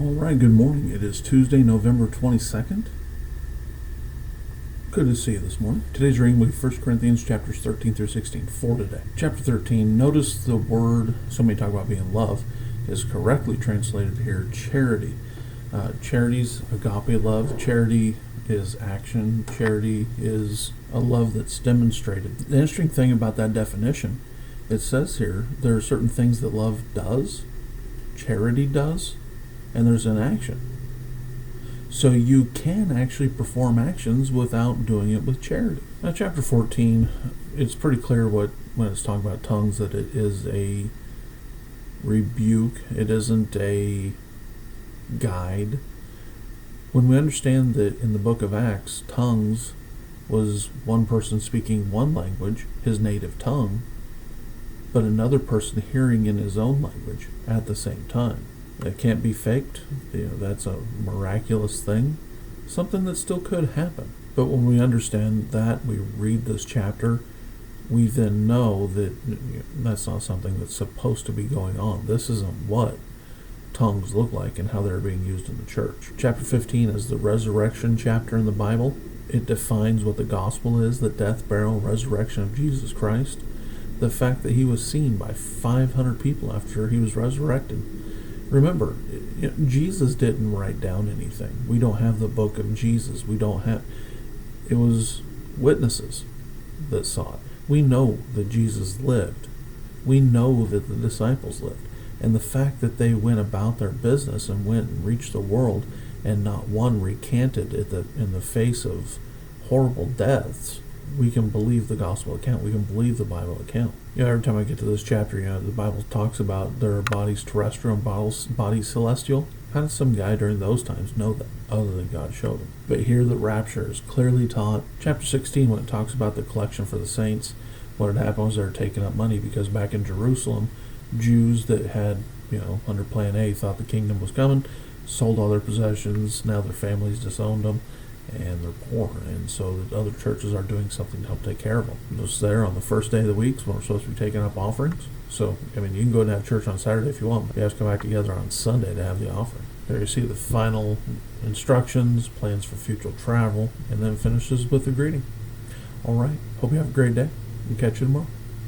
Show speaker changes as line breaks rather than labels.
All right, good morning. It is Tuesday, November 22nd. Good to see you this morning. Today's reading will be 1 Corinthians chapters 13 through 16 for today. Chapter 13, notice the word, so many talk about being love, is correctly translated here, charity. Charity's agape love. Charity is action. Charity is a love that's demonstrated. The interesting thing about that definition, it says here, there are certain things that love does, charity does, and there's an action. So you can actually perform actions without doing it with charity. Now, chapter 14, it's pretty clear when it's talking about tongues that it is a rebuke. It isn't a guide. When we understand that in the book of Acts, tongues was one person speaking one language, his native tongue, but another person hearing in his own language at the same time. It can't be faked. That's a miraculous thing, something that still could happen. But when we understand that, we read this chapter, we then know that that's not something that's supposed to be going on. This isn't what tongues look like and how they're being used in the church. Chapter 15 is the resurrection chapter in the Bible. It defines what the gospel is, the death, burial, resurrection of Jesus Christ. The fact that he was seen by 500 people after he was resurrected. Remember, Jesus didn't write down anything. We don't have the book of Jesus. It was witnesses that saw it. We know that Jesus lived. We know that the disciples lived. And the fact that they went about their business and went and reached the world and not one recanted in the face of horrible deaths, we can believe the gospel account. We can believe the Bible account. Every time I get to this chapter, the Bible talks about there are bodies terrestrial and bodies celestial. How does some guy during those times know that, other than God showed him? But here the rapture is clearly taught. Chapter 16, when it talks about the collection for the saints, what had happened was they were taking up money because back in Jerusalem, Jews that had, under Plan A, thought the kingdom was coming, sold all their possessions. Now their families disowned them, and they're poor, and so the other churches are doing something to help take care of them. Just there on the first day of the week when we're supposed to be taking up offerings. So, you can go and have church on Saturday if you want, but you have to come back together on Sunday to have the offering. There you see the final instructions, plans for future travel, and then finishes with the greeting. All right, hope you have a great day. We'll catch you tomorrow.